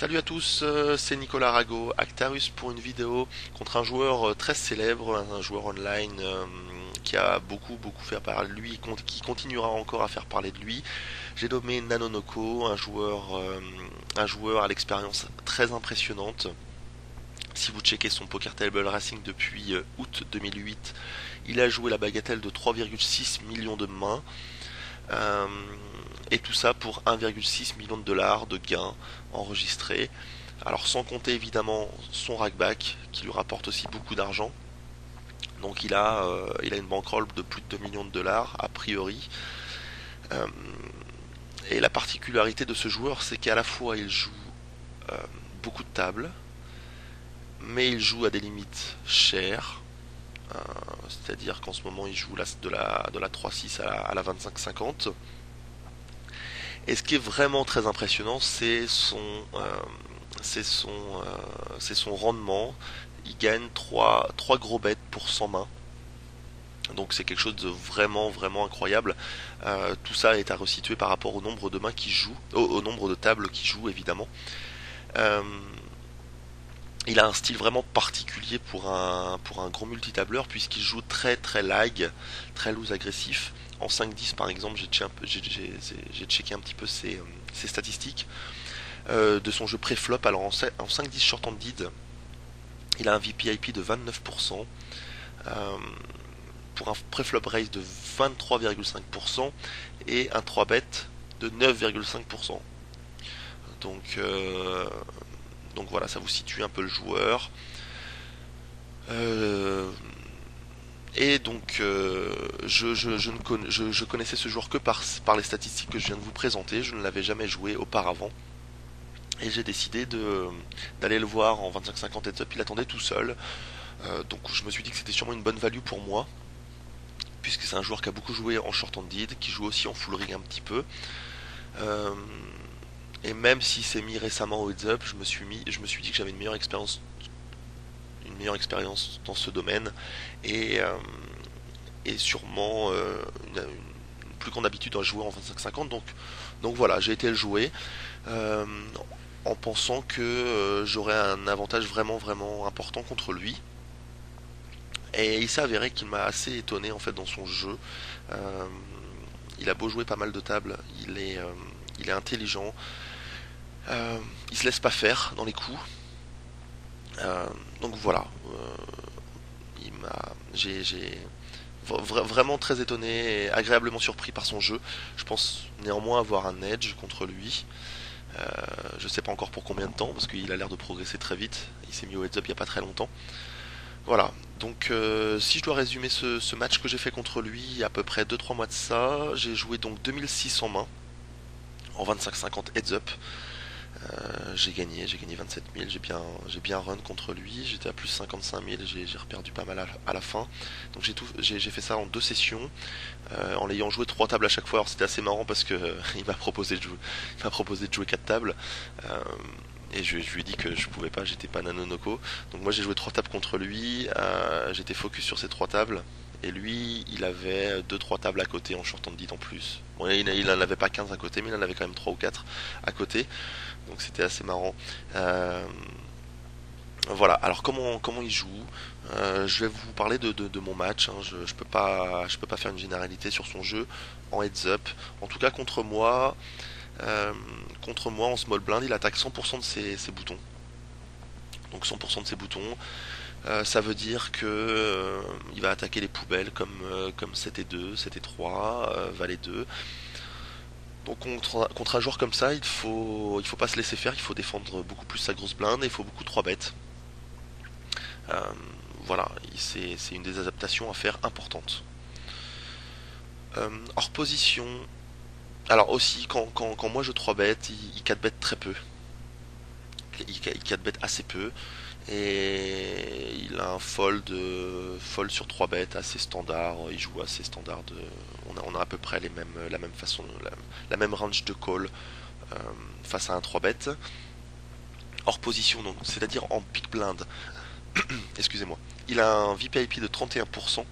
Salut à tous, c'est Nicolas Rago, Actarus pour une vidéo contre un joueur très célèbre, un joueur online qui a beaucoup fait parler de lui, qui continuera encore à faire parler de lui. J'ai nommé Nanonoko, un joueur à l'expérience très impressionnante. Si vous checkez son Poker Table Racing depuis août 2008, il a joué la bagatelle de 3,6 millions de mains. Euh, et tout ça pour 1,6 million de dollars de gains enregistrés. Alors sans compter évidemment son rackback qui lui rapporte aussi beaucoup d'argent. Donc il a une bankroll de plus de 2 millions de dollars a priori. Euh, et la particularité de ce joueur, c'est qu'à la fois il joue euh, beaucoup de tables, mais il joue à des limites chères. Euh, C'est-à-dire qu'en ce moment il joue de la 3-6 à la 25-50. Et ce qui est vraiment très impressionnant, c'est son, c'est son rendement. Il gagne 3 gros bêtes pour 100 mains. Donc c'est quelque chose de vraiment incroyable. Tout ça est à resituer par rapport au nombre de mains qui joue, au nombre de tables qui joue évidemment. Euh, il a un style vraiment particulier pour un gros multitableur puisqu'il joue très lag, très loose agressif. En 5-10 par exemple, j'ai checké un petit peu ses statistiques de son jeu pré-flop. Alors en 5-10 short handed, il a un VPIP de 29%, euh, pour un pré-flop raise de 23,5% et un 3-bet de 9,5%. Donc, euh, donc voilà, ça vous situe un peu le joueur. Euh, et donc, je connaissais ce joueur que par les statistiques que je viens de vous présenter. Je ne l'avais jamais joué auparavant. Et j'ai décidé d'aller le voir en 25-50 heads up. Il attendait tout seul. Donc je me suis dit que c'était sûrement une bonne value pour moi. Puisque c'est un joueur qui a beaucoup joué en short handed, qui joue aussi en full rig un petit peu. Euh, et même s'il s'est mis récemment au heads up, je me suis dit que j'avais une meilleure expérience dans ce domaine. Et, euh, et sûrement une plus grande habitude à jouer en 25-50. Donc voilà, j'ai été le jouer. euh, en pensant que j'aurais un avantage vraiment important contre lui. Et il s'est avéré qu'il m'a assez étonné en fait dans son jeu. Euh, il a beau jouer pas mal de tables, il est intelligent, il se laisse pas faire dans les coups. Euh, donc voilà, il m'a, j'ai vraiment très étonné et agréablement surpris par son jeu. Je pense néanmoins avoir un edge contre lui. Je sais pas encore pour combien de temps parce qu'il a l'air de progresser très vite. Il s'est mis au heads up il y a pas très longtemps. Voilà, donc si je dois résumer ce match que j'ai fait contre lui il y a à peu près 2-3 mois de ça, j'ai joué donc 2600 mains en 25-50 heads up. J'ai gagné 27 000, j'ai bien run contre lui, j'étais à plus 55 000, j'ai reperdu pas mal à la fin. Donc j'ai fait ça en 2 sessions, en l'ayant joué 3 tables à chaque fois. Alors c'était assez marrant parce que il m'a proposé de jouer 4 tables. Euh, et je lui ai dit que je pouvais pas, j'étais pas Nanonoko. Donc moi j'ai joué 3 tables contre lui, j'étais focus sur ces 3 tables. Et lui, il avait 2-3 tables à côté en short handed en plus. Bon, il n'en avait pas 15 à côté, mais il en avait quand même 3 ou 4 à côté. Donc c'était assez marrant. Euh, voilà, alors comment il joue. Je vais vous parler de mon match, hein. Je peux pas faire une généralité sur son jeu en heads up. En tout cas euh, contre moi en small blind, il attaque 100% de ses boutons. Donc 100% de ses boutons, ça veut dire que il va attaquer les poubelles comme 7 et 2, 7 et 3, valet 2. Donc contre un joueur comme ça, il faut pas se laisser faire, il faut défendre beaucoup plus sa grosse blinde et il faut beaucoup 3 bêtes. Euh, voilà, c'est une des adaptations à faire importantes. Hors position, alors aussi quand moi je 3 bêtes, il 4 bêtes très peu. Il 4 bêtes assez peu. Et il a un fold sur 3 bêtes assez standard. Il joue assez standard. On a à peu près la même façon, la même range de call euh, face à un 3 bêtes. Hors position, donc, c'est-à-dire en big blind. Excusez-moi. Il a un VPIP de 31%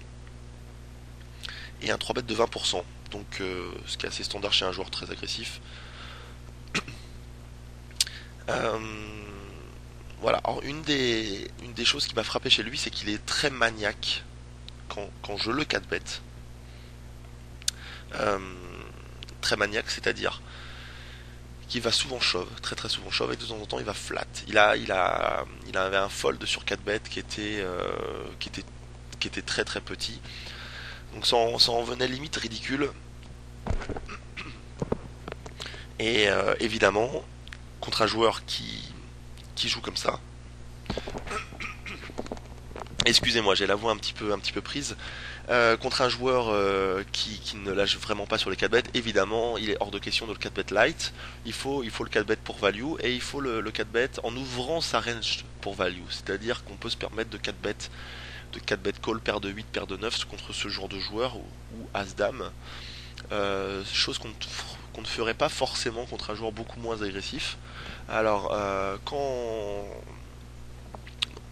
et un 3 bêtes de 20%. Donc ce qui est assez standard chez un joueur très agressif. Euh, voilà. Alors, une des choses qui m'a frappé chez lui, c'est qu'il est très maniaque quand je le 4 bet. Euh, Très maniaque, c'est-à-dire qu'il va souvent shove, très très souvent shove, et de temps en temps il va flat. Il avait un fold sur 4 bet qui était très très petit. Donc ça en venait limite ridicule. Et évidemment, contre un joueur qui joue comme ça, excusez-moi, j'ai la voix un petit peu prise. Contre un joueur qui ne lâche vraiment pas sur les 4 bêtes, évidemment, il est hors de question de le 4 bet light. Il faut le 4 bet pour value et il faut le 4 bet en ouvrant sa range pour value. C'est-à-dire qu'on peut se permettre de 4 bet call, paire de 8, paire de 9 contre ce genre de joueur ou as-dame. Chose qu'on ne ferait pas forcément contre un joueur beaucoup moins agressif. Alors,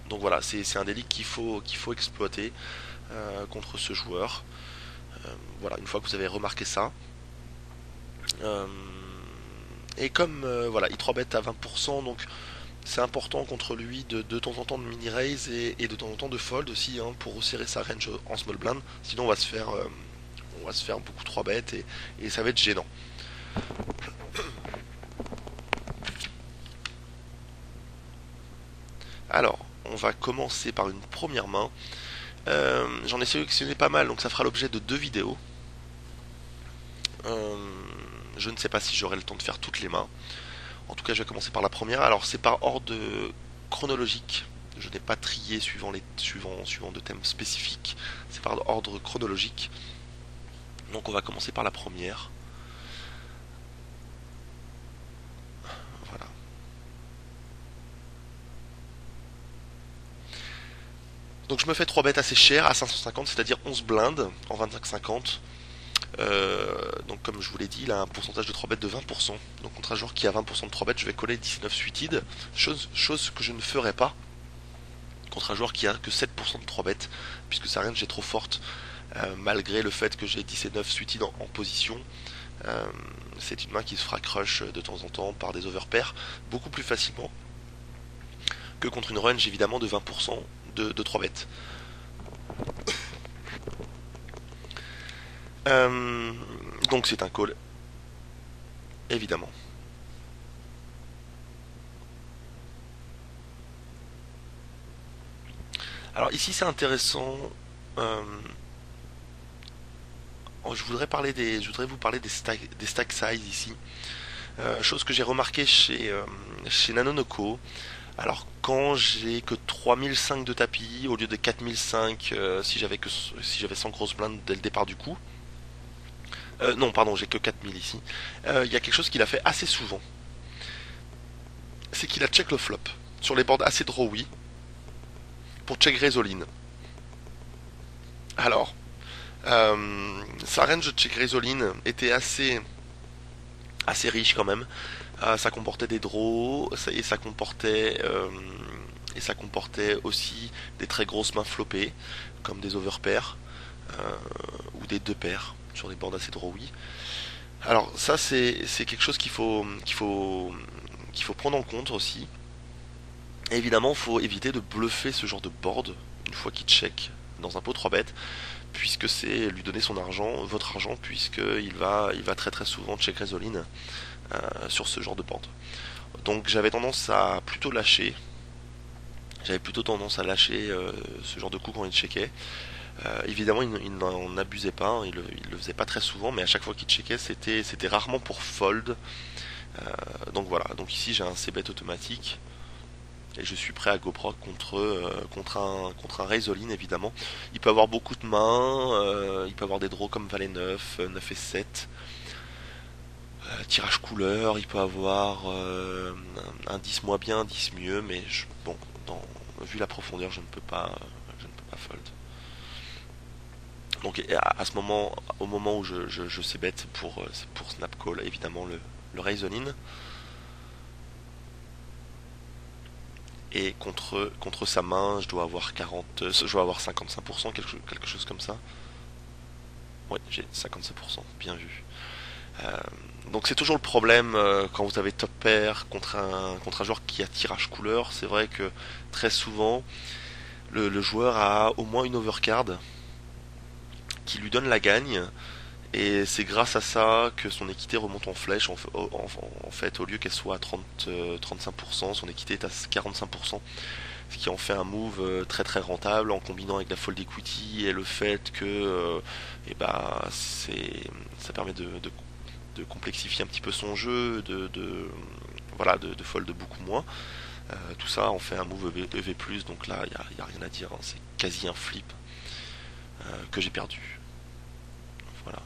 donc voilà, c'est un délit qu'il faut exploiter contre ce joueur. Voilà, une fois que vous avez remarqué ça. Euh, et comme voilà, il 3 bet à 20%, donc c'est important contre lui de temps en temps de mini raise et de temps en temps de fold aussi pour resserrer sa range en small blind. Sinon on va se faire beaucoup 3 bêtes et ça va être gênant. Alors, on va commencer par une première main. J'en ai sélectionné pas mal, donc ça fera l'objet de deux vidéos. Euh, je ne sais pas si j'aurai le temps de faire toutes les mains. En tout cas, je vais commencer par la première. Alors, c'est par ordre chronologique. Je n'ai pas trié suivant de thèmes spécifiques. C'est par ordre chronologique. Donc, on va commencer par la première. Voilà. Donc, je me fais 3 bêtes assez chères à 550, c'est-à-dire 11 blindes en 25-50. Donc comme je vous l'ai dit, il a un pourcentage de 3 bêtes de 20%. Donc contre un joueur qui a 20% de 3 bêtes, je vais coller 19 suited, chose que je ne ferai pas contre un joueur qui a que 7% de 3 bêtes, puisque sa range est trop forte, malgré le fait que j'ai 19 suited en position. Euh, c'est une main qui se fera crush de temps en temps par des overpairs beaucoup plus facilement que contre une range évidemment de 20% de 3 bêtes. Euh, donc c'est un call, évidemment. Alors ici c'est intéressant. Euh, je voudrais vous parler des stack size ici. Chose que j'ai remarqué chez Nanonoko. Alors quand j'ai que 3005 de tapis au lieu de 4005 si j'avais 100 grosses blindes dès le départ du coup. Non pardon, j'ai que 4000 ici. Il y a quelque chose qu'il a fait assez souvent. C'est qu'il a check le flop sur les boards assez drawy pour check Résoline. Alors, sa range de check Résoline était assez riche quand même. Ça comportait des draws et ça comportait aussi des très grosses mains floppées comme des overpairs ou des deux paires sur des boards assez drawy. Alors ça c'est quelque chose qu'il faut prendre en compte aussi. Et évidemment, il faut éviter de bluffer ce genre de board une fois qu'il check dans un pot 3 bêtes, puisque c'est lui donner son argent, votre argent, il va très très souvent check Résoline sur ce genre de board. Donc j'avais tendance à plutôt lâcher. J'avais plutôt tendance à lâcher ce genre de coup quand il checkait. Évidemment, il n'en abusait pas, il le faisait pas très souvent, mais à chaque fois qu'il checkait, c'était rarement pour fold. Donc voilà, donc ici j'ai un c-bet automatique. Et je suis prêt à GoPro contre un Résoline évidemment. Il peut avoir beaucoup de mains, il peut avoir des draws comme Valet 9, 9 et 7. Tirage couleur, il peut avoir un 10 moins bien, un 10 mieux, mais bon, vu la profondeur, je ne peux pas fold. Donc à ce moment, au moment où je sais bet pour snap call, évidemment le Résoline. Et contre sa main, je dois avoir 55%, quelque chose comme ça. Ouais, j'ai 55%, bien vu. Euh, donc c'est toujours le problème quand vous avez top pair contre un joueur qui a tirage couleur. C'est vrai que très souvent le joueur a au moins une overcard qui lui donne la gagne. Et c'est grâce à ça que son équité remonte en flèche. En fait, au lieu qu'elle soit à 35%, son équité est à 45%. Ce qui en fait un move très très rentable en combinant avec la fold equity et le fait que eh ben, ça permet de complexifier un petit peu son jeu, voilà, de fold beaucoup moins. Tout ça en fait un move EV+, donc là y a rien à dire, hein. C'est quasi un flip que j'ai perdu. Voilà.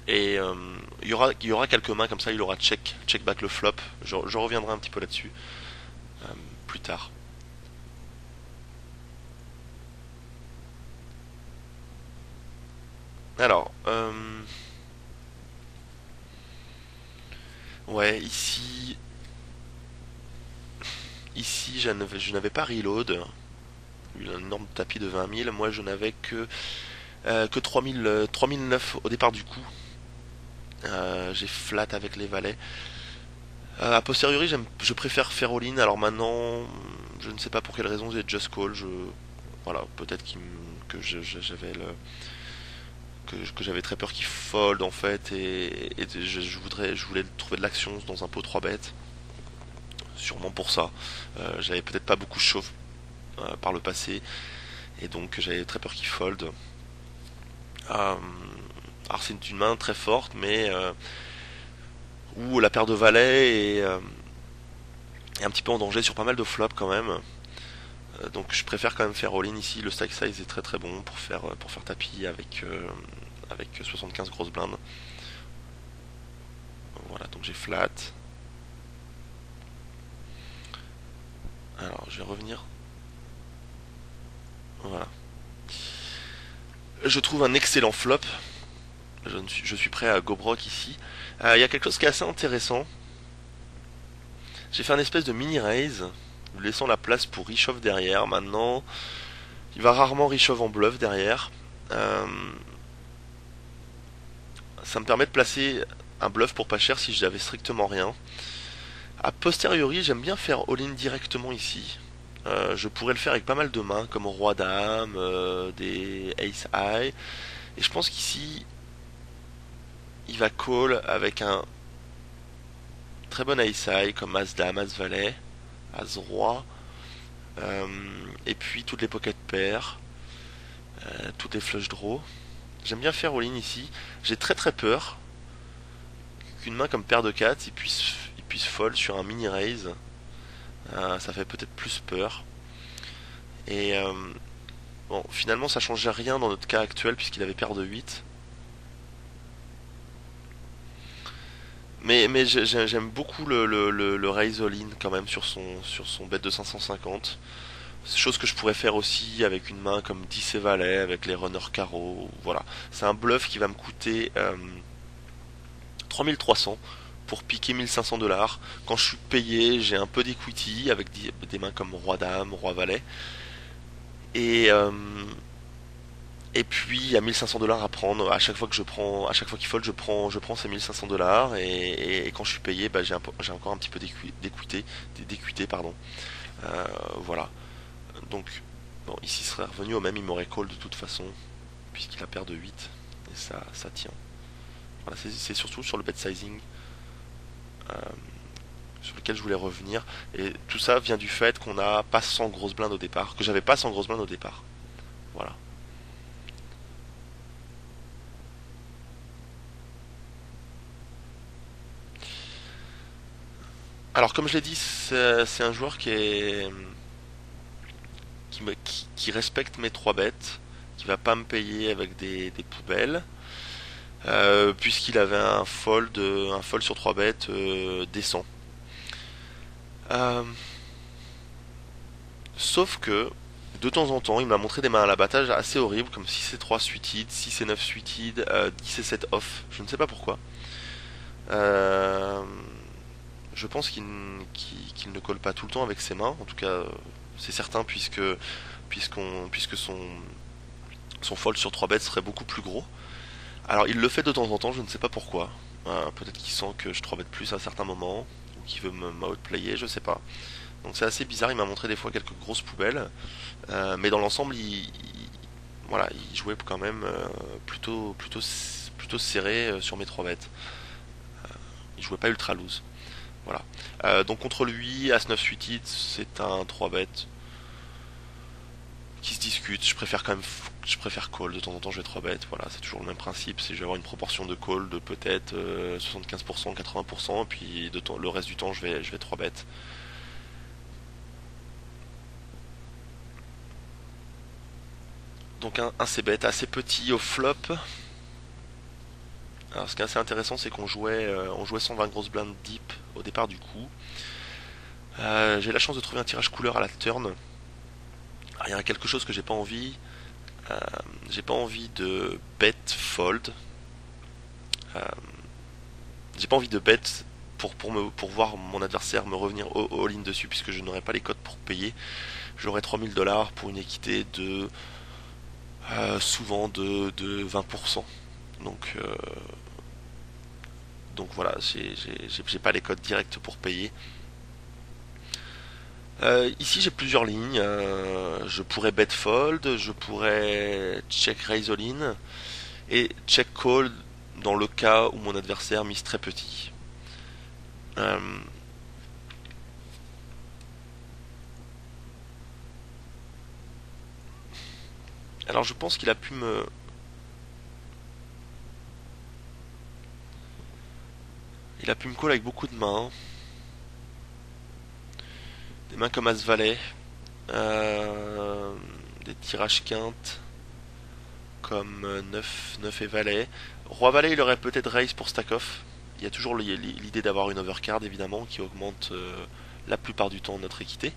Et il y aura quelques mains comme ça, il aura check back le flop. Je reviendrai un petit peu là-dessus plus tard. Alors, ouais, ici je n'avais pas reload, un énorme tapis de 20 000. Moi, je n'avais que 3009 au départ du coup. J'ai flat avec les valets. A posteriori, je préfère faire all-in. Alors maintenant, je ne sais pas pour quelle raison j'ai just call. Voilà, peut-être que que j'avais très peur qu'il fold en fait, et je voulais trouver de l'action dans un pot 3 bêtes. Sûrement pour ça. J'avais peut-être pas beaucoup chaud par le passé, et donc j'avais très peur qu'il fold. Alors c'est une main très forte, mais où la paire de valets est un petit peu en danger sur pas mal de flops quand même. Donc je préfère quand même faire all-in ici. Le stack size est très très bon pour faire tapis avec 75 grosses blindes. Voilà, donc j'ai flat. Alors je vais revenir. Voilà. Je trouve un excellent flop. Je suis prêt à go broke ici. Il y a quelque chose qui est assez intéressant. J'ai fait un espèce de mini raise, laissant la place pour Rishov derrière. Maintenant, il va rarement Rishov en bluff derrière. Euh, Ça me permet de placer un bluff pour pas cher si j'avais strictement rien. A posteriori, j'aime bien faire all-in directement ici. Je pourrais le faire avec pas mal de mains, comme Roi Dame, des Ace High. Et je pense qu'ici, il va call avec un très bon Ace High, comme As Dame, As Valet, As Roi. Euh, et puis toutes les pocket pairs, toutes les flush draws. J'aime bien faire all-in ici. J'ai très très peur qu'une main comme paire de 4 il puisse fold sur un mini raise. Ça fait peut-être plus peur. Et bon, finalement ça changeait rien dans notre cas actuel puisqu'il avait paire de 8. Mais j'aime beaucoup le raise all-in quand même sur son bet de 550. Chose que je pourrais faire aussi avec une main comme 10 et valet, avec les runners carreau. Voilà. C'est un bluff qui va me coûter 3300 pour piquer 1500 $. Quand je suis payé, j'ai un peu d'equity avec des mains comme roi dame, roi valet. Et, et puis il y a 1500 $ à prendre. À chaque fois qu'il fold, je prends ces 1500 $. Et quand je suis payé, bah, j'ai encore un petit peu d'équité, pardon. Voilà. Donc, bon, ici il serait revenu au même, il m'aurait call de toute façon, puisqu'il a paire de 8. Et ça tient. Voilà, c'est surtout sur le bet sizing euh, sur lequel je voulais revenir. Et tout ça vient du fait qu'on n'a pas 100 grosses blindes au départ, que j'avais pas 100 grosses blindes au départ. Voilà. Alors comme je l'ai dit, c'est un joueur qui respecte mes 3 bêtes, qui va pas me payer avec des poubelles, puisqu'il avait un fold sur 3 bêtes décent. Euh, Sauf que de temps en temps, il m'a montré des mains à l'abattage assez horribles, comme 6 et 3 suited, 6 et 9 suited, 10 et 7 off. Je ne sais pas pourquoi. Euh, je pense qu'il ne colle pas tout le temps avec ses mains. En tout cas, c'est certain puisque son fold sur 3 bêtes serait beaucoup plus gros. Alors il le fait de temps en temps, je ne sais pas pourquoi. Peut-être qu'il sent que je 3 bet plus à certains moments, ou qu'il veut m'outplayer, je sais pas. Donc c'est assez bizarre, il m'a montré des fois quelques grosses poubelles, mais dans l'ensemble voilà, il jouait quand même plutôt serré sur mes 3 bêtes. Il jouait pas ultra loose. Voilà. Donc contre lui, As-9 suited, c'est un 3 bêtes qui se discute. Je préfère call. De temps en temps, je vais 3 bêtes. Voilà, c'est toujours le même principe. C'est je vais avoir une proportion de call de peut-être 75%, 80%, et puis le reste du temps, je vais 3 bêtes. Donc un C-bet assez petit au flop. Alors ce qui est assez intéressant, c'est on jouait 120 grosses blindes deep au départ du coup. J'ai la chance de trouver un tirage couleur à la turn. Alors, il y a quelque chose que j'ai pas envie. Euh, j'ai pas envie de bet fold. Euh, j'ai pas envie de bet pour voir mon adversaire me revenir all-in dessus, puisque je n'aurai pas les cotes pour payer. J'aurai 3000 $ pour une équité de souvent de 20%. Donc, euh, donc voilà, j'ai pas les codes directs pour payer. Ici j'ai plusieurs lignes. Je pourrais bet fold, je pourrais check raise all in et check call dans le cas où mon adversaire mise très petit. Euh, alors je pense qu'il a pu me call avec beaucoup de mains, des mains comme As Valet, des tirages quintes comme 9 et Valet. Roi Valet il aurait peut-être raise pour stack off. Il y a toujours l'idée d'avoir une overcard évidemment qui augmente la plupart du temps notre équité.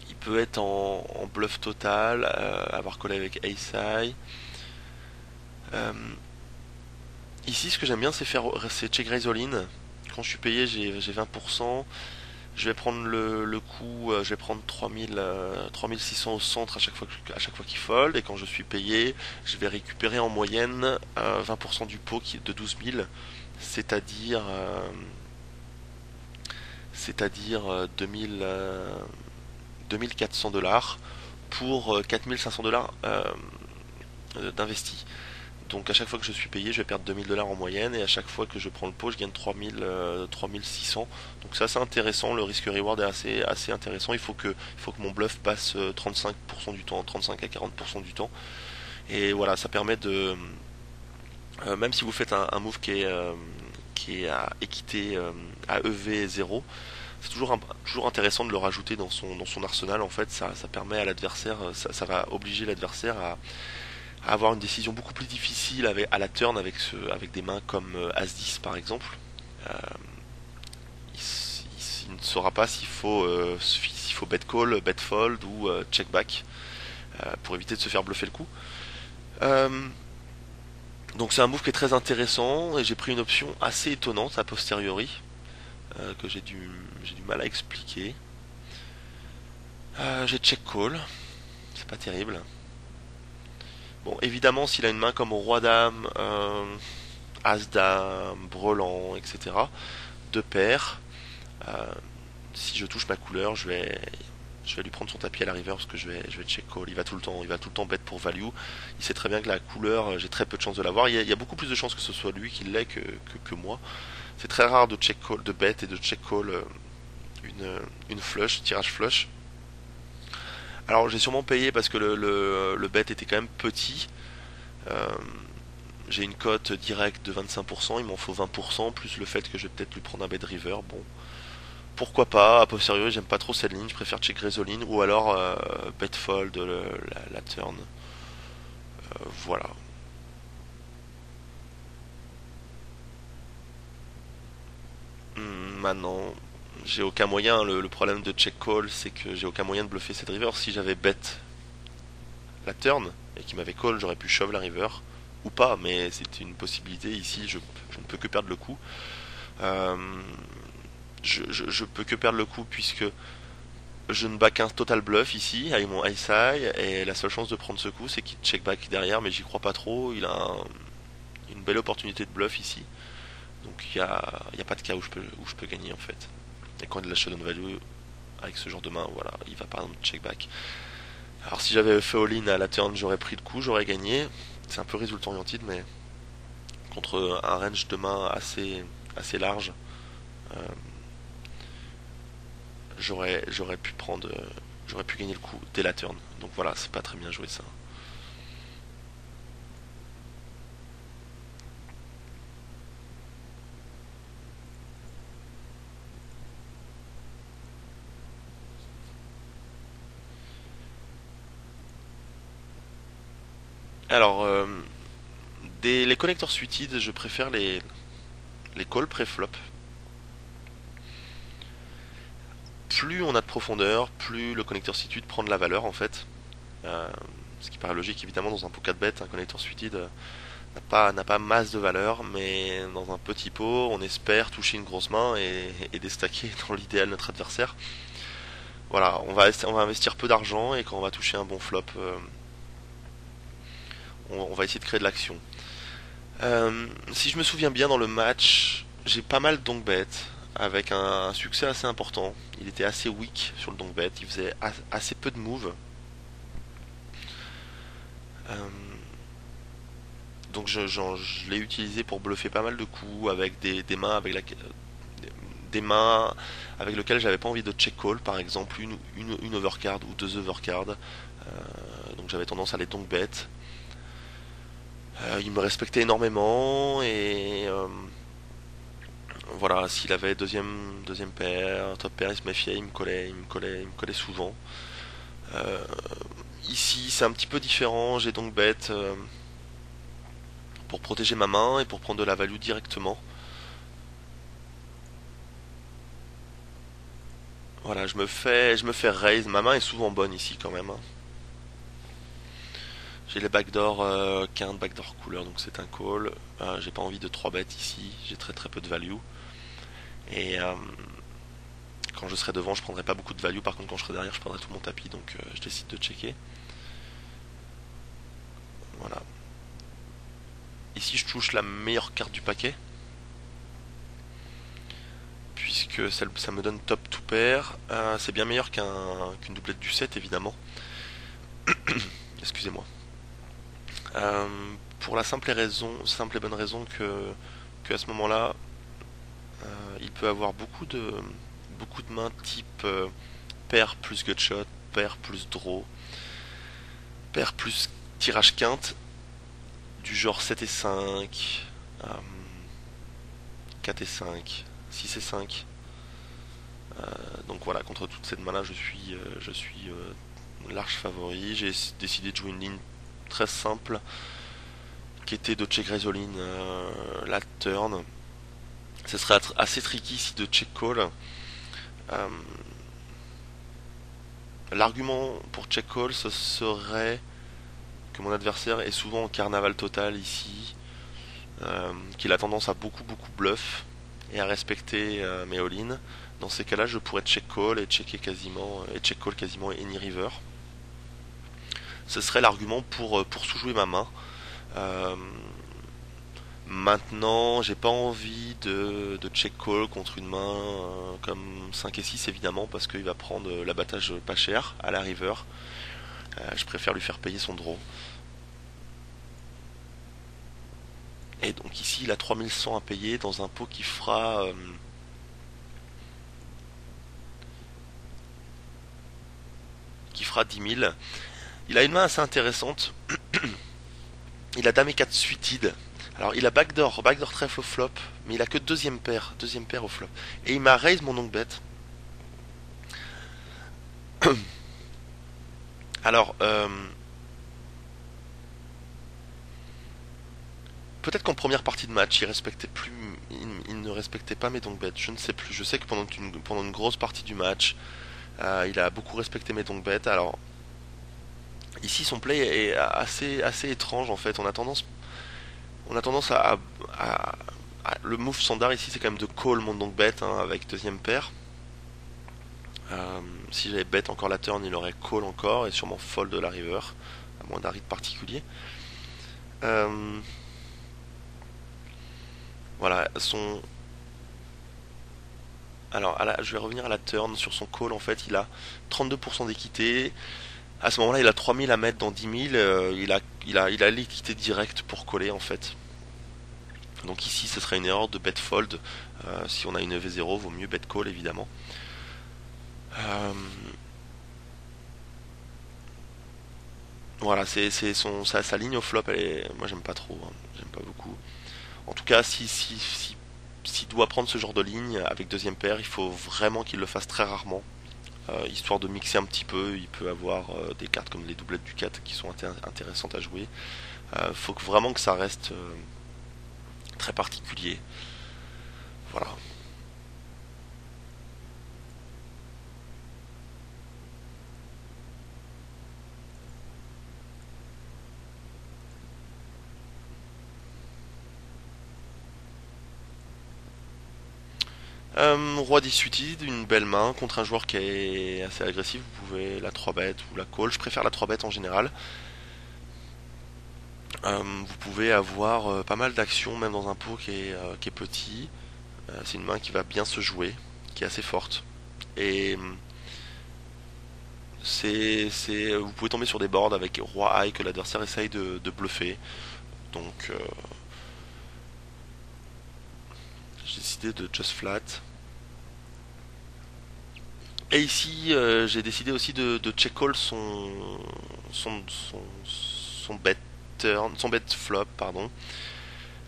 Il peut être en bluff total, avoir collé avec Ace High. Euh, Ici, ce que j'aime bien, c'est check raise all in. Quand je suis payé, j'ai 20%. Je vais prendre le coup, je vais prendre 3600 au centre à chaque fois qu'il fold. Et quand je suis payé, je vais récupérer en moyenne 20% du pot qui est de 12 000, c'est-à-dire, euh, c'est-à-dire 2400 $ pour 4500 $ d'investi. Donc à chaque fois que je suis payé, je vais perdre 2000 $ en moyenne, et à chaque fois que je prends le pot, je gagne 3600. Donc c'est assez intéressant, le risque reward est assez intéressant. Il faut que mon bluff passe 35% du temps, 35 à 40% du temps. Et voilà, ça permet de... même si vous faites un move qui est à équité à EV 0, c'est toujours intéressant de le rajouter dans son arsenal. En fait, ça permet à l'adversaire, ça va obliger l'adversaire à avoir une décision beaucoup plus difficile à la turn avec des mains comme As-10 par exemple. Euh, il ne saura pas s'il faut bet call, bet fold ou check back pour éviter de se faire bluffer le coup. Euh, donc c'est un move qui est très intéressant, et j'ai pris une option assez étonnante a posteriori que j'ai du mal à expliquer. J'ai check call, c'est pas terrible. Bon, évidemment, s'il a une main comme au roi dame, as dame, brelan, etc., deux paires, euh, si je touche ma couleur, je vais lui prendre son tapis à la river parce que je vais check call. Il va tout le temps bet pour value. Il sait très bien que la couleur, j'ai très peu de chances de l'avoir. Il y a beaucoup plus de chances que ce soit lui qui l'ait que moi. C'est très rare de check call, de bet et de check call une flush, tirage flush. Alors j'ai sûrement payé parce que le bet était quand même petit. Euh, j'ai une cote directe de 25%, il m'en faut 20%, plus le fait que je vais peut-être lui prendre un bet river. Bon, pourquoi pas, a posteriori j'aime pas trop cette ligne, je préfère check raise all in ou alors bet fold la turn. Voilà. Maintenant, j'ai aucun moyen, le problème de check call c'est que j'ai aucun moyen de bluffer cette river. Si j'avais bet la turn et qu'il m'avait call, j'aurais pu shove la river ou pas, mais c'est une possibilité. Ici je ne peux que perdre le coup. Euh, je peux que perdre le coup puisque Je ne bats qu'un total bluff ici avec mon Ice High et la seule chance de prendre ce coup c'est qu'il check back derrière, mais j'y crois pas trop. Il a une belle opportunité de bluff ici, donc il y a pas de cas où je peux gagner en fait. Et quand il a de la showdown value avec ce genre de main, voilà, il va par exemple check back. Alors si j'avais fait all-in à la turn, j'aurais pris le coup, j'aurais gagné. C'est un peu result oriented, mais contre un range de main assez large, euh, j'aurais pu prendre, j'aurais pu gagner le coup dès la turn. Donc voilà, c'est pas très bien joué ça. Alors, les connecteurs suited, je préfère les calls pré-flop. Plus on a de profondeur, plus le connecteur suited prend de la valeur en fait. Euh, Ce qui paraît logique évidemment dans un pot 4 bet, un connecteur suited n'a pas masse de valeur, mais dans un petit pot, on espère toucher une grosse main et déstacker dans l'idéal notre adversaire. Voilà, on va investir peu d'argent et quand on va toucher un bon flop, on va essayer de créer de l'action. Si je me souviens bien dans le match, j'ai pas mal donk bet avec un succès assez important. Il était assez weak sur le donk bet, il faisait assez peu de moves. Euh, donc je l'ai utilisé pour bluffer pas mal de coups avec des mains des mains avec lesquelles j'avais pas envie de check call, par exemple une overcard ou deux overcard. Donc j'avais tendance à les donk bet. Il me respectait énormément et voilà, s'il avait deuxième paire, top pair, il se méfiait, il me collait souvent. Euh, Ici, c'est un petit peu différent. J'ai donc bet pour protéger ma main et pour prendre de la value directement. Voilà, je me fais raise. Ma main est souvent bonne ici quand même, hein. J'ai les backdoor quinte, backdoor couleur, donc c'est un call. J'ai pas envie de 3 bêtes ici. J'ai très peu de value. Et quand je serai devant, je prendrai pas beaucoup de value. Par contre, quand je serai derrière, je prendrai tout mon tapis. Donc je décide de checker. Voilà. Ici, je touche la meilleure carte du paquet, puisque ça me donne top to pair. C'est bien meilleur qu'une doublette du 7 évidemment. Excusez-moi. Euh, pour la simple et bonne raison que à ce moment-là, il peut avoir beaucoup de mains type paire plus gutshot, paire plus draw, paire plus tirage quinte, du genre 7 et 5, 4 et 5, 6 et 5. Donc voilà, contre toute cette main-là, je suis large favori. J'ai décidé de jouer une ligne très simple qui était de check raise all-in la turn. Ce serait assez tricky ici de check call. Euh, L'argument pour check call, ce serait que mon adversaire est souvent en carnaval total ici, qu'il a tendance à beaucoup bluff et à respecter mes all-in. Dans ces cas-là, je pourrais check call et check call quasiment any river. Ce serait l'argument pour sous-jouer ma main. Euh, Maintenant, j'ai pas envie de check call contre une main comme 5 et 6 évidemment parce qu'il va prendre l'abattage pas cher à la river. Je préfère lui faire payer son draw. Et donc ici il a 3100 à payer dans un pot qui fera 10 000. Il a une main assez intéressante. Il a dame et 4 suited. Alors il a backdoor trèfle au flop, mais il a que deuxième paire au flop. Et il m'a raise mon oncle bet. Alors, peut-être qu'en première partie de match, il ne respectait pas mes donk bets. Je ne sais plus. Je sais que pendant une grosse partie du match, il a beaucoup respecté mes donk bets. Alors, ici, son play est assez étrange en fait. On a tendance le move standard ici, c'est quand même de call mon donk bet hein, avec deuxième paire. Si j'avais bet encore la turn, il aurait call encore et sûrement fold de la river, à moins d'un read particulier. Euh, voilà, alors je vais revenir à la turn. Sur son call, en fait, il a 32% d'équité. À ce moment-là, il a 3000 à mettre dans 10 000. Il a l'équité directe pour coller, en fait. Donc ici, ce serait une erreur de bet fold. Si on a une V0, vaut mieux bet call, évidemment. Euh, voilà, sa ligne au flop, moi j'aime pas trop, hein. J'aime pas beaucoup. En tout cas, s'il doit prendre ce genre de ligne avec deuxième paire, il faut vraiment qu'il le fasse très rarement, histoire de mixer un petit peu. Il peut avoir des cartes comme les doublettes du 4 qui sont intéressantes à jouer. Faut vraiment que ça reste très particulier. Voilà. Roi 10 suited, une belle main contre un joueur qui est assez agressif. Vous pouvez la 3 bet ou la call. Je préfère la 3 bet en général. Vous pouvez avoir pas mal d'actions, même dans un pot qui est petit. C'est une main qui va bien se jouer, qui est assez forte. Et vous pouvez tomber sur des boards avec roi high que l'adversaire essaye de bluffer. Donc j'ai décidé de just flat. Et ici j'ai décidé aussi de check call son bet turn, son bet flop, pardon.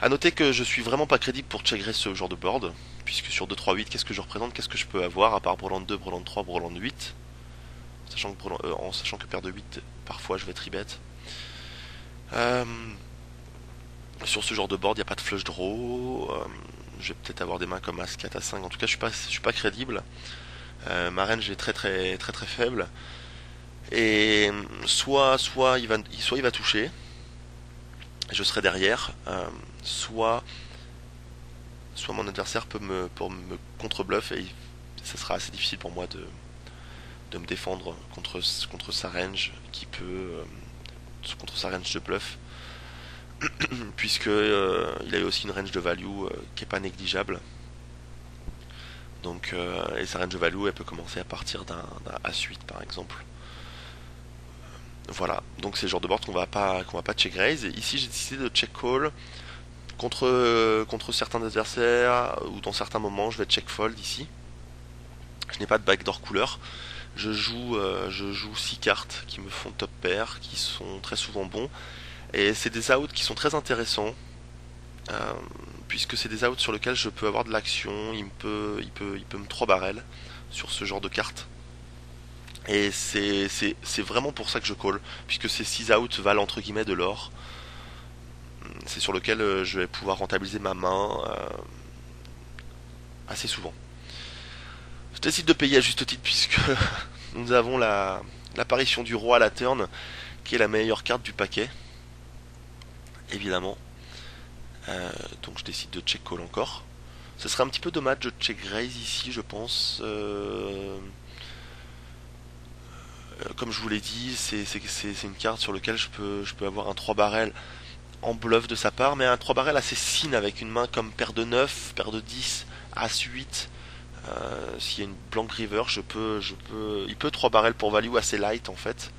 A noter que je suis vraiment pas crédible pour check raise ce genre de board, puisque sur 2-3-8, qu'est-ce que je représente, qu'est-ce que je peux avoir, à part Breland 2, Breland 3, Breland 8, en sachant que paire de 8, parfois je vais tribet. Euh, sur ce genre de board, il n'y a pas de flush draw, je vais peut-être avoir des mains comme As 4, As 5, en tout cas je suis pas crédible. Ma range est très très très très faible, et soit il va toucher, je serai derrière, soit mon adversaire peut me contre-bluff et ça sera assez difficile pour moi de me défendre contre sa range contre sa range de bluff, puisque il a aussi une range de value qui est pas négligeable. Donc et sa range de value elle peut commencer à partir d'un As8 par exemple. Voilà, donc c'est le genre de board qu'on va pas check raise. Et ici j'ai décidé de check call contre certains adversaires, ou dans certains moments je vais check fold ici. Je n'ai pas de backdoor couleur. Je joue 6 cartes qui me font top pair, qui sont très souvent bons. Et c'est des outs qui sont très intéressants, euh, puisque c'est des outs sur lesquels je peux avoir de l'action. Il peut me 3 barrel sur ce genre de cartes. Et c'est vraiment pour ça que je call, puisque ces 6 outs valent entre guillemets de l'or. C'est sur lequel je vais pouvoir rentabiliser ma main assez souvent. Je décide de payer à juste titre, puisque nous avons l'apparition du roi à la turn, qui est la meilleure carte du paquet, évidemment. Donc je décide de check call encore. Ce serait un petit peu dommage de check raise ici, je pense. Comme je vous l'ai dit, c'est une carte sur laquelle je peux avoir un 3 barrel en bluff de sa part, mais un 3 barrel assez sin avec une main comme paire de 9, paire de 10, As 8. S'il y a une blank river, il peut 3 barrels pour value assez light en fait.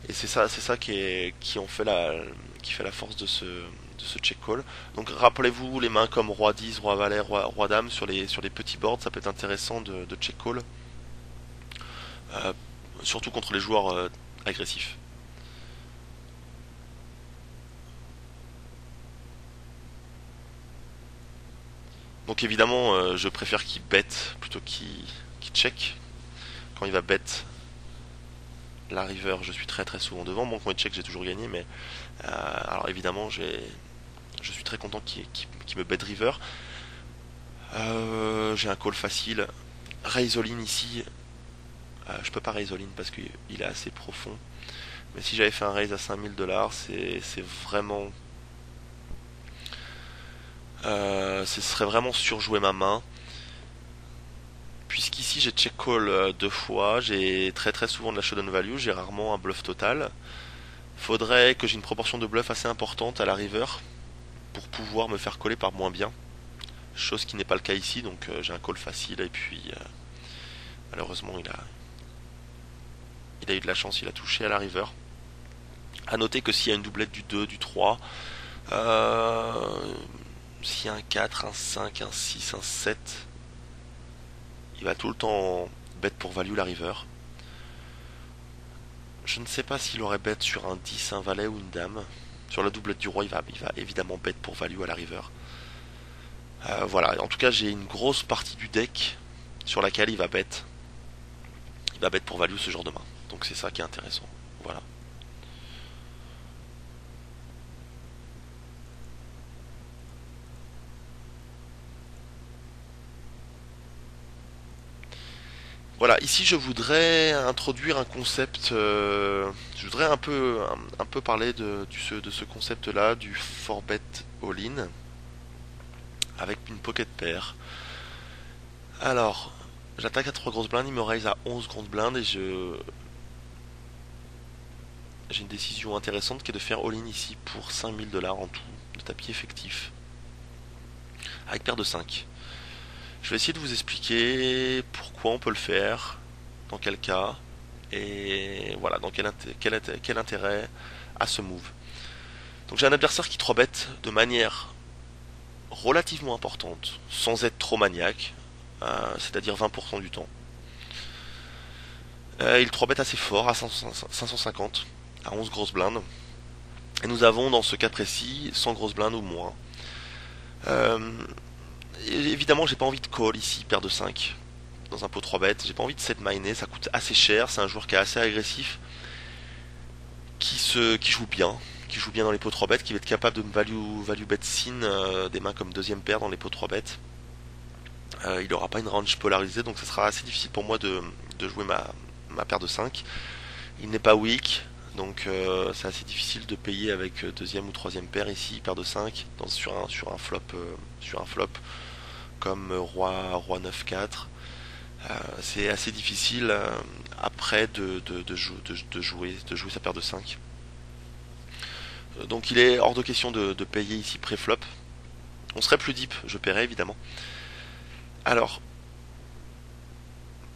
Et c'est ça qui fait la force de ce check call. Donc rappelez-vous les mains comme roi 10, roi valet, roi dame sur les petits boards, ça peut être intéressant de check call, euh, surtout contre les joueurs agressifs. Donc évidemment, je préfère qu'il bet plutôt qu'il check. Quand il va bet la river, je suis très très souvent devant. Bon, quand il check, j'ai toujours gagné, mais alors évidemment, je suis très content qu'il me bet river. J'ai un call facile. Raise all in ici. Je peux pas raise all in parce qu'il est assez profond. Mais si j'avais fait un raise à 5000 $, c'est vraiment. Ce serait vraiment surjouer ma main. puisqu'ici j'ai check call 2 fois, j'ai très souvent de la showdown value, j'ai rarement un bluff total. Faudrait que j'ai une proportion de bluff assez importante à la river pour pouvoir me faire coller par moins bien. Chose qui n'est pas le cas ici, donc j'ai un call facile et puis malheureusement il a eu de la chance, il a touché à la river. A noter que s'il y a une doublette du 2, du 3, s'il y a un 4, un 5, un 6, un 7, il va tout le temps bet pour value la river. Je ne sais pas s'il aurait bet sur un 10, un valet ou une dame. Sur la doublette du roi, il va évidemment bet pour value à la river. Voilà, en tout cas j'ai une grosse partie du deck sur laquelle il va bet. Il va bet pour value ce genre de main. Donc c'est ça qui est intéressant. Voilà. Voilà, ici je voudrais introduire un concept, je voudrais un peu parler de ce concept-là, du 4-bet all-in, avec une pocket pair. Alors, j'attaque à 3 grosses blindes, il me raise à 11 grosses blindes et j'ai une décision intéressante qui est de faire all-in ici pour 5000 $ en tout, de tapis effectif, avec paire de 5. Je vais essayer de vous expliquer pourquoi on peut le faire, dans quel cas, et voilà, dans quel intérêt à ce move. Donc j'ai un adversaire qui 3-bet de manière relativement importante, sans être trop maniaque, c'est-à-dire 20% du temps. Il 3-bet assez fort, à 550, à 11 grosses blindes. Et nous avons dans ce cas précis 100 grosses blindes ou moins. Évidemment, j'ai pas envie de call ici, paire de 5 dans un pot 3 bet. J'ai pas envie de set miner, ça coûte assez cher. C'est un joueur qui est assez agressif, qui joue bien dans les pots 3 bet, qui va être capable de me value bet sin des mains comme deuxième paire dans les pots 3 bet. Il n'aura pas une range polarisée, donc ça sera assez difficile pour moi de jouer ma paire de 5. Il n'est pas weak, donc c'est assez difficile de payer avec deuxième ou troisième paire ici, paire de 5, sur un flop comme roi 9-4. C'est assez difficile après de jouer sa paire de 5. Donc il est hors de question de payer ici pré-flop. On serait plus deep, je paierais évidemment. Alors,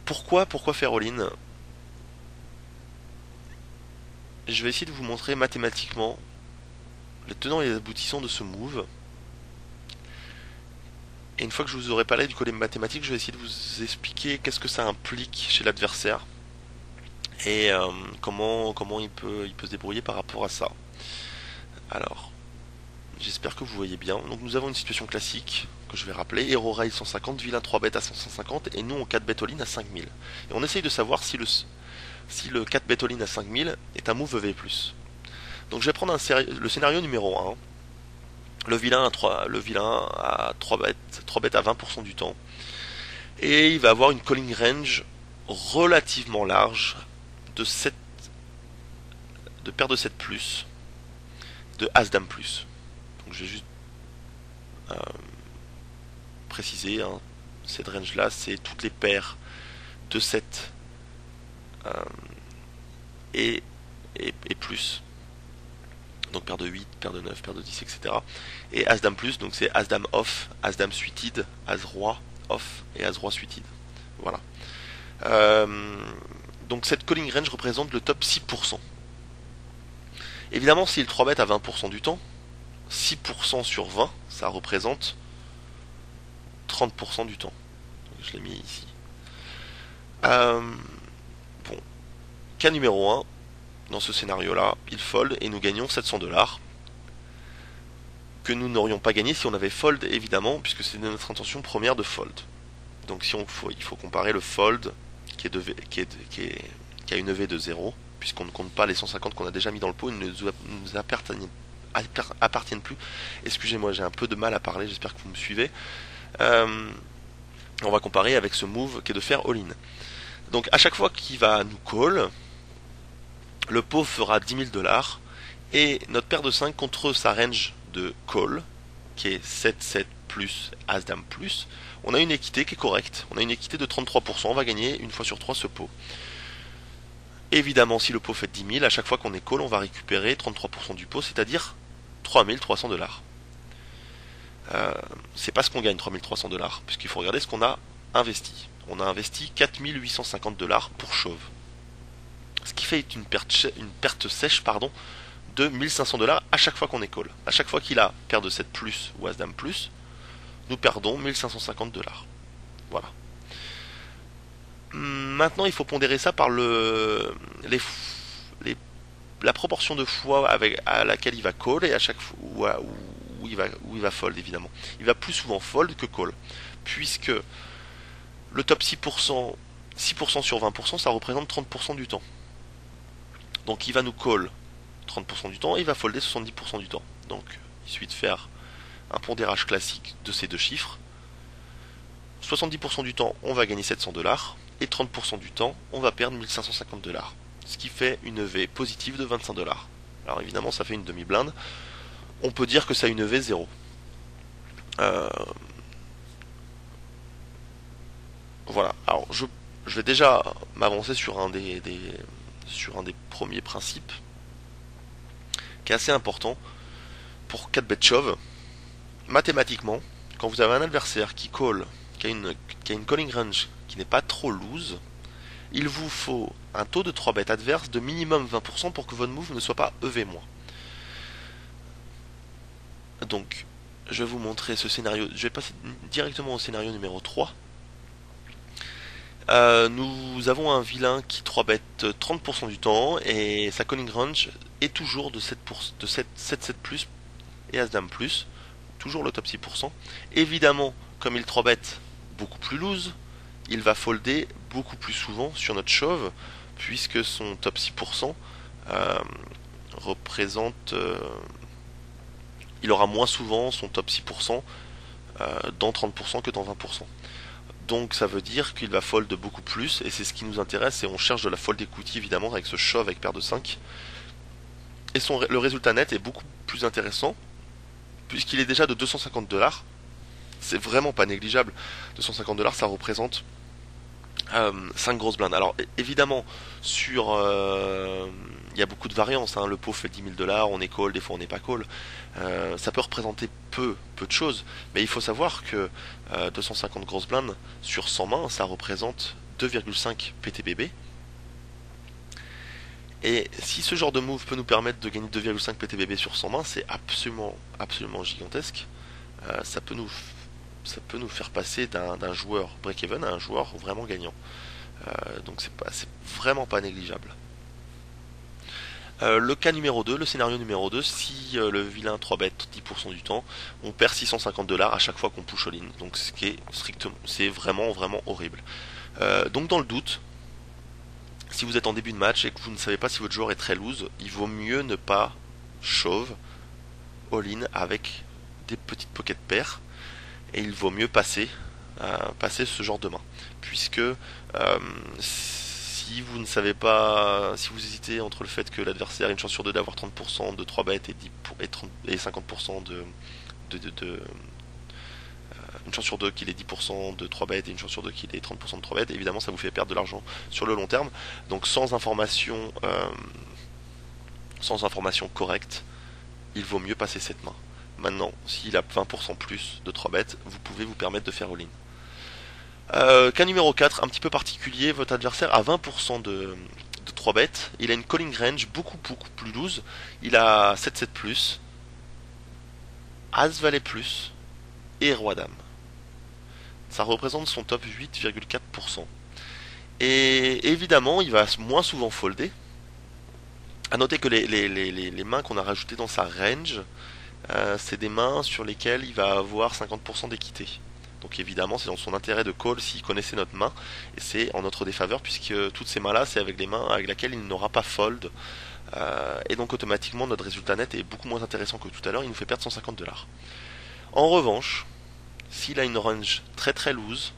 pourquoi faire all-in? Je vais essayer de vous montrer mathématiquement les tenants et les aboutissants de ce move. Et une fois que je vous aurai parlé du côté mathématique, je vais essayer de vous expliquer qu'est-ce que ça implique chez l'adversaire et comment il peut se débrouiller par rapport à ça. Alors, j'espère que vous voyez bien. Donc nous avons une situation classique que je vais rappeler. Hero raise 150, vilain 3 bet à 150 et nous on 4 bet all-in à 5000. Et on essaye de savoir si le 4 bet all-in à 5000 est un move EV+. Donc je vais prendre le scénario numéro 1. Le vilain à 3 bet à 20% du temps. Et il va avoir une calling range relativement large de paire de 7+, de As-Dame+. Donc je vais juste préciser, hein, cette range là, c'est toutes les paires de 7 et plus. Donc paire de 8, paire de 9, paire de 10, etc. Et As-Dame+, donc c'est As-Dame off, As-Dame suited, As-Roi off et As-Roi suited. Voilà. Donc cette calling range représente le top 6%. Évidemment, s'il 3 bet à 20% du temps, 6% sur 20, ça représente 30% du temps. Donc, je l'ai mis ici. Bon. Cas numéro 1. Dans ce scénario-là, il fold et nous gagnons 700 $. Que nous n'aurions pas gagné si on avait fold, évidemment, puisque c'est notre intention première de fold. Donc il faut comparer le fold qui a une EV de 0, puisqu'on ne compte pas les 150 qu'on a déjà mis dans le pot, ils ne nous appartiennent plus. Excusez-moi, j'ai un peu de mal à parler, j'espère que vous me suivez. On va comparer avec ce move qui est de faire all-in. Donc à chaque fois qu'il va nous call, le pot fera 10 000 $, et notre paire de 5 contre sa range de call, qui est 7-7+, plus, As-Dame plus, on a une équité qui est correcte. On a une équité de 33%, on va gagner une fois sur 3 ce pot. Évidemment, si le pot fait 10 000, à chaque fois qu'on est call, on va récupérer 33% du pot, c'est-à-dire 3300 $. C'est pas ce qu'on gagne, 3300 $, puisqu'il faut regarder ce qu'on a investi. On a investi 4850 $ pour chauve. Ce qui fait une perte sèche de 1500 $ à chaque fois qu'on est call. À chaque fois qu'il a paire de 7 plus ou As-Dame plus, nous perdons 1550 $. Voilà. Maintenant, il faut pondérer ça par la proportion de fois à laquelle il va call et à chaque fois où il va fold, évidemment. Il va plus souvent fold que call, puisque le top 6%, 6% sur 20%, ça représente 30% du temps. Donc il va nous call 30% du temps et il va folder 70% du temps. Donc il suffit de faire un pondérage classique de ces deux chiffres. 70% du temps, on va gagner 700 $, et 30% du temps, on va perdre 1550 $. Ce qui fait une EV positive de 25 $. Alors évidemment, ça fait une demi-blinde. On peut dire que ça a une EV 0. Voilà. Alors je vais déjà m'avancer sur un des premiers principes qui est assez important pour 4 bêtes chauves. Mathématiquement, quand vous avez un adversaire qui call, qui a une calling range qui n'est pas trop loose, il vous faut un taux de 3 bêtes adverse de minimum 20% pour que votre move ne soit pas EV-. Donc, je vais vous montrer ce scénario. Je vais passer directement au scénario numéro 3. Nous avons un vilain qui 3 bêtes 30% du temps et sa calling range est toujours de 7 plus et As-Dame plus. Toujours le top 6%. Évidemment, comme il 3 bêtes beaucoup plus loose, il va folder beaucoup plus souvent sur notre chauve, puisque son top 6% représente... il aura moins souvent son top 6% dans 30% que dans 20%. Donc ça veut dire qu'il va fold beaucoup plus, et c'est ce qui nous intéresse, et on cherche de la fold equity évidemment avec ce shove avec paire de 5. Et le résultat net est beaucoup plus intéressant, puisqu'il est déjà de 250 $. C'est vraiment pas négligeable. 250 $, ça représente 5 grosses blindes. Alors évidemment, il y a beaucoup de variances, hein. Le pot fait 10 000 $, on est call, des fois on n'est pas call. Ça peut représenter peu de choses, mais il faut savoir que 250 grosses blindes sur 100 mains, ça représente 2,5 PTBB. Et si ce genre de move peut nous permettre de gagner 2,5 PTBB sur 100 mains, c'est absolument gigantesque. Ça peut nous faire passer d'un joueur break-even à un joueur vraiment gagnant. Donc c'est vraiment pas négligeable. Le cas numéro 2, le scénario numéro 2, si le vilain 3 bêtes 10% du temps, on perd 650 $ à chaque fois qu'on push all-in. Donc ce qui est c'est vraiment horrible. Donc dans le doute, si vous êtes en début de match et que vous ne savez pas si votre joueur est très loose, il vaut mieux ne pas shove all-in avec des petites pocket pairs, et il vaut mieux passer ce genre de main, puisque si vous ne savez pas, si vous hésitez entre le fait que l'adversaire a une chance sur 2 d'avoir 30% de 3 bêtes et 50% une chance sur 2 qu'il ait 10% de 3 bêtes et une chance sur 2 qu'il ait 30% de 3 bêtes, évidemment ça vous fait perdre de l'argent sur le long terme. Donc sans information correcte, il vaut mieux passer cette main. Maintenant, s'il a 20% plus de 3 bêtes, vous pouvez vous permettre de faire all-in. Cas numéro 4, un petit peu particulier, votre adversaire a 20% de 3 bêtes, il a une calling range beaucoup plus loose, il a 7-7 plus, As valet plus et Roi Dame. Ça représente son top 8,4%. Et évidemment, il va moins souvent folder. A noter que les mains qu'on a rajoutées dans sa range, c'est des mains sur lesquelles il va avoir 50% d'équité. Donc évidemment, c'est dans son intérêt de call s'il connaissait notre main, et c'est en notre défaveur puisque toutes ces mains-là, c'est avec les mains avec lesquelles il n'aura pas fold, et donc automatiquement notre résultat net est beaucoup moins intéressant que tout à l'heure. Il nous fait perdre 150 $. En revanche, s'il a une range très loose,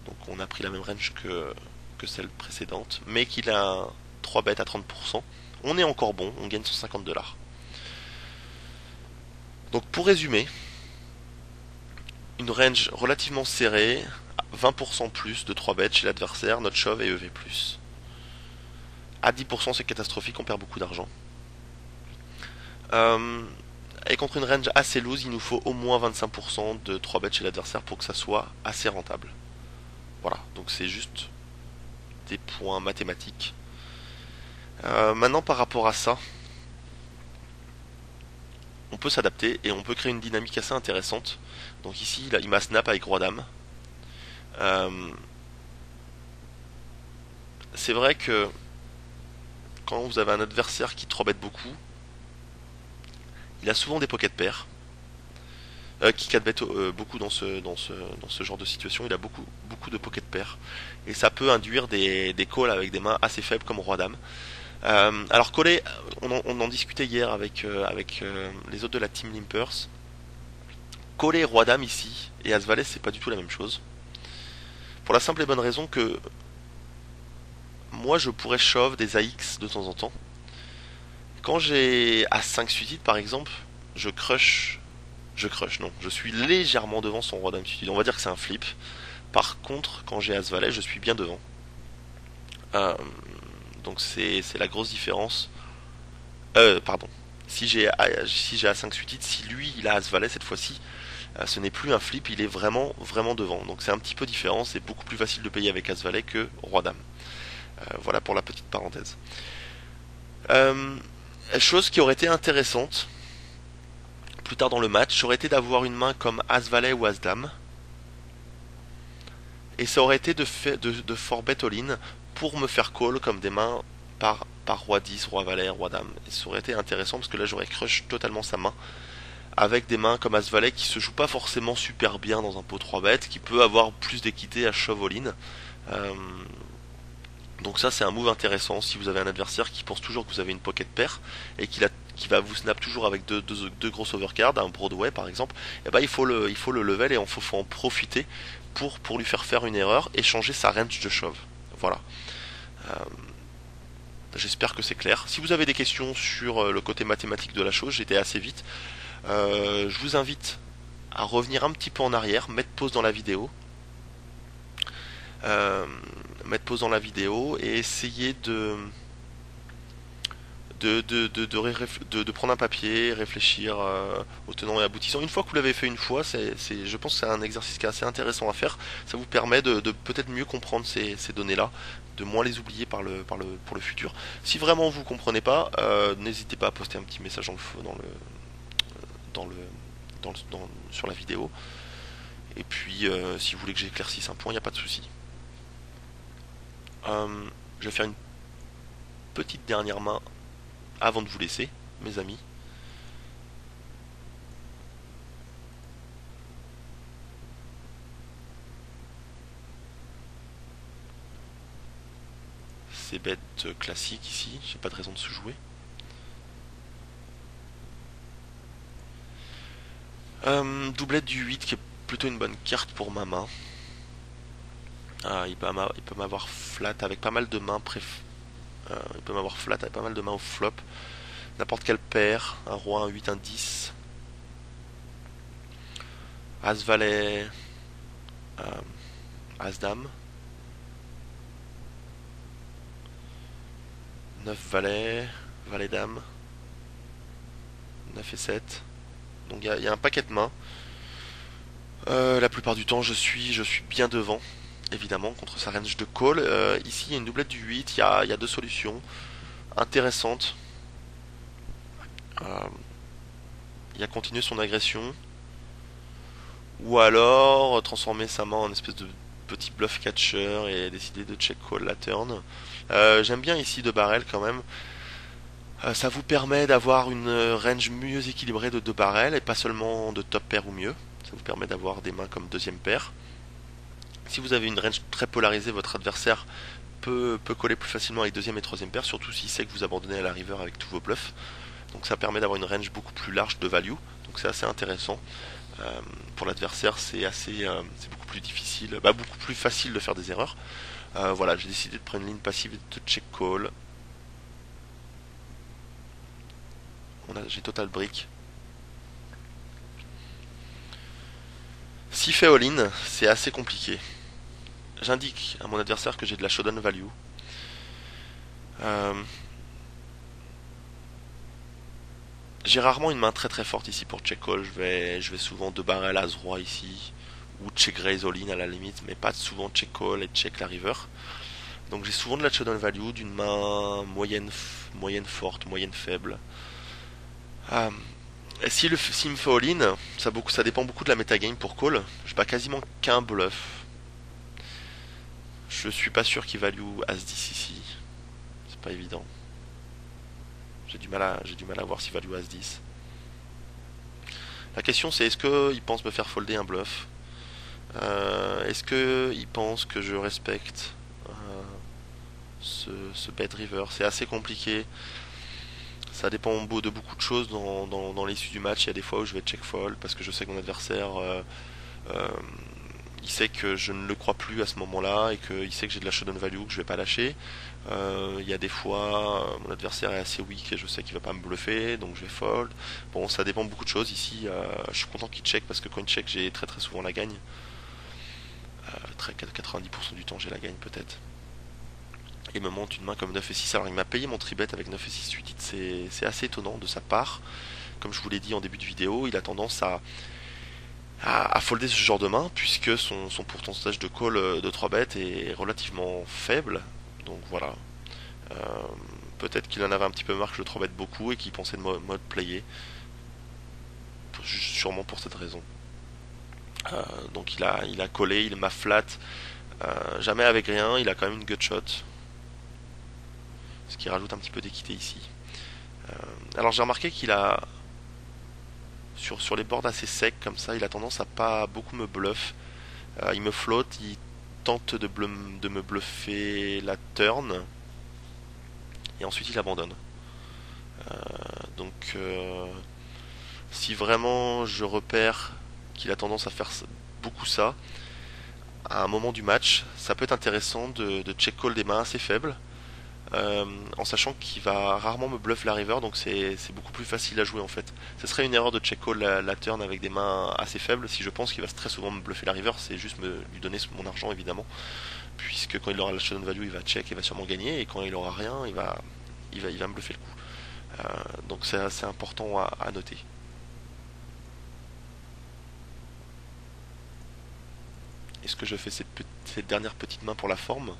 donc on a pris la même range que celle précédente, mais qu'il a 3 bêtes à 30%, on est encore bon, on gagne 150 $. Donc pour résumer, une range relativement serrée, 20% plus de 3 bêtes chez l'adversaire, notre shove et EV+. À 10% c'est catastrophique, on perd beaucoup d'argent. Euh, et contre une range assez loose, il nous faut au moins 25% de 3 bêtes chez l'adversaire pour que ça soit assez rentable. Voilà, donc c'est juste des points mathématiques. Maintenant par rapport à ça, on peut s'adapter et on peut créer une dynamique assez intéressante. Donc ici, il m'a snap avec roi dame. Euh, c'est vrai que quand vous avez un adversaire qui 3 bête beaucoup, il a souvent des pocket pairs. Qui 4 bête beaucoup dans ce genre de situation. Il a beaucoup de pocket pairs. Et ça peut induire des calls avec des mains assez faibles comme roi dame. Alors coller, on en discutait hier avec les autres de la team Limpers. Coller roi dame ici et as valet c'est pas du tout la même chose. Pour la simple et bonne raison que moi je pourrais shove des AX de temps en temps. Quand j'ai As5 suited par exemple, je crush. Non, je suis légèrement devant son roi dame suited. On va dire que c'est un flip. Par contre, quand j'ai As valet, je suis bien devant. Euh, donc c'est la grosse différence. Pardon. Si j'ai As5 suited, si lui il a As valet cette fois-ci, ce n'est plus un flip, il est vraiment devant. Donc c'est un petit peu différent, c'est beaucoup plus facile de payer avec As valet que roi dame. Voilà pour la petite parenthèse. Euh, Chose qui aurait été intéressante plus tard dans le match, aurait été d'avoir une main comme As-Valet ou As-Dame. Et ça aurait été de fort bet all-in pour me faire call comme des mains par Roi 10, Roi Valet, Roi Dame. Et ça aurait été intéressant parce que là j'aurais crush totalement sa main. Avec des mains comme As-Valet qui se joue pas forcément super bien dans un pot 3 bêtes, qui peut avoir plus d'équité à shove all-in. Euh, Donc ça c'est un move intéressant si vous avez un adversaire qui pense toujours que vous avez une pocket pair et qui va vous snap toujours avec deux grosses overcards, un Broadway par exemple, et ben il faut le level et faut en profiter pour lui faire une erreur et changer sa range de shove. Voilà. Euh, J'espère que c'est clair. Si vous avez des questions sur le côté mathématique de la chose, j'étais assez vite. Je vous invite à revenir un petit peu en arrière, mettre pause dans la vidéo. Euh, Mettre pause dans la vidéo et essayer de prendre un papier, réfléchir aux tenants et aboutissants. Une fois que vous l'avez fait une fois, je pense que c'est un exercice qui est assez intéressant à faire. Ça vous permet de peut-être mieux comprendre ces données-là, de moins les oublier pour le futur. Si vraiment vous ne comprenez pas, n'hésitez pas à poster un petit message dans le, sur la vidéo. Et puis, si vous voulez que j'éclaircisse un point, il n'y a pas de souci. Je vais faire une petite dernière main avant de vous laisser, mes amis. C'est bête classique ici, j'ai pas de raison de se jouer. Doublette du 8 qui est plutôt une bonne carte pour ma main. Ah, il peut m'avoir flat avec pas mal de mains il peut m'avoir flat avec pas mal de mains au flop. N'importe quelle paire, un roi, un 8, un 10. As valet, as dame. 9 valet, valet dame. 9 et 7. Donc il y a un paquet de mains. La plupart du temps, je suis bien devant, évidemment, contre sa range de call. Ici, il y a une doublette du 8, il y a deux solutions intéressantes. Il y a continuer son agression, ou alors transformer sa main en espèce de petit bluff catcher et décider de check call la turn. J'aime bien ici de barrel quand même. Ça vous permet d'avoir une range mieux équilibrée de 2 barrels et pas seulement de top pair ou mieux. Ça vous permet d'avoir des mains comme deuxième paire. Si vous avez une range très polarisée, votre adversaire peut coller plus facilement avec deuxième et troisième paire, surtout s'il sait que vous abandonnez à la river avec tous vos bluffs. Donc ça permet d'avoir une range beaucoup plus large de value. Donc c'est assez intéressant. Pour l'adversaire, c'est beaucoup plus difficile, beaucoup plus facile de faire des erreurs. Voilà, j'ai décidé de prendre une ligne passive et de check call. J'ai total brick. S'il fait all-in, c'est assez compliqué. J'indique à mon adversaire que j'ai de la showdown value. Euh, j'ai rarement une main très très forte ici pour check call. Je vais souvent 2 barrels as roi ici. Ou check raise all-in à la limite, mais pas souvent check call et check la river. Donc j'ai souvent de la showdown value d'une main moyenne forte, moyenne faible. Euh, et s'il me fait all-in, ça dépend beaucoup de la metagame pour call. Je bats quasiment qu'un bluff. Je suis pas sûr qu'il value As-10 ici. C'est pas évident. J'ai du mal à voir s'il value As-10. La question c'est est-ce qu'il pense me faire folder un bluff. Est-ce qu'il pense que je respecte ce bet river. C'est assez compliqué. Ça dépend de beaucoup de choses dans l'issue du match. Il y a des fois où je vais check fold parce que je sais que mon adversaire euh, il sait que je ne le crois plus à ce moment-là et qu'il sait que j'ai de la showdown value que je vais pas lâcher. Il y a des fois mon adversaire est assez weak et je sais qu'il va pas me bluffer donc je vais fold. Bon, ça dépend de beaucoup de choses ici. Je suis content qu'il check parce que quand il check j'ai très très souvent la gagne. 90% du temps j'ai la gagne peut-être. Il me monte une main comme 9 et 6. Alors il m'a payé mon tribet avec 9 et 6 8. C'est assez étonnant de sa part. Comme je vous l'ai dit en début de vidéo, il a tendance à folder ce genre de main puisque son pourcentage de call de 3 bêtes est relativement faible. Donc voilà. Euh, Peut-être qu'il en avait un petit peu marre que je 3 bête beaucoup et qu'il pensait de mode player. Sûrement pour cette raison. Donc il a collé, il m'a flat. Jamais avec rien, il a quand même une gutshot. Ce qui rajoute un petit peu d'équité ici. Alors j'ai remarqué qu'il a sur les boards assez secs comme ça, il a tendance à pas beaucoup me bluff. Il me flotte, il tente de me bluffer la turn et ensuite il abandonne. Donc si vraiment je repère qu'il a tendance à faire beaucoup ça, à un moment du match, ça peut être intéressant de check call des mains assez faibles. En sachant qu'il va rarement me bluff la river, donc c'est beaucoup plus facile à jouer en fait. Ce serait une erreur de check call la turn avec des mains assez faibles. Si je pense qu'il va très souvent me bluffer la river, c'est juste lui donner mon argent évidemment, puisque quand il aura la showdown value, il va check et va sûrement gagner, et quand il aura rien, il va me bluffer le coup. Donc c'est assez important à noter. Est-ce que je fais cette dernière petite main pour la forme?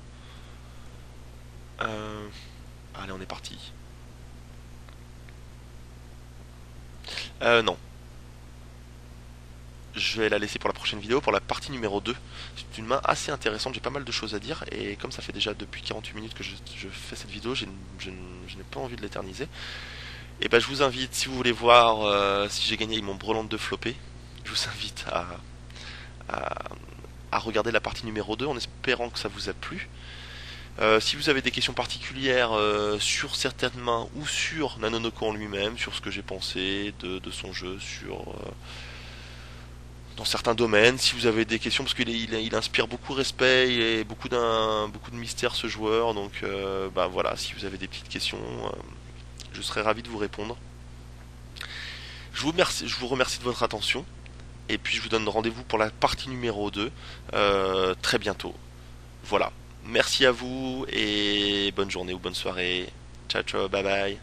Allez, on est parti. Non. Je vais la laisser pour la prochaine vidéo, pour la partie numéro 2. C'est une main assez intéressante, j'ai pas mal de choses à dire, et comme ça fait déjà depuis 48 minutes que je fais cette vidéo, je n'ai pas envie de l'éterniser. Et ben je vous invite, si vous voulez voir si j'ai gagné avec mon brelan de flopé, je vous invite à, à regarder la partie numéro 2 en espérant que ça vous a plu. Si vous avez des questions particulières sur certaines mains ou sur Nanonoko en lui-même, sur ce que j'ai pensé de son jeu, dans certains domaines, si vous avez des questions, parce qu'il inspire beaucoup de respect, il est beaucoup de mystère ce joueur, donc bah voilà, si vous avez des petites questions, je serais ravi de vous répondre. Je vous remercie de votre attention, et puis je vous donne rendez-vous pour la partie numéro 2 très bientôt. Voilà. Merci à vous et bonne journée ou bonne soirée. Ciao ciao, bye bye.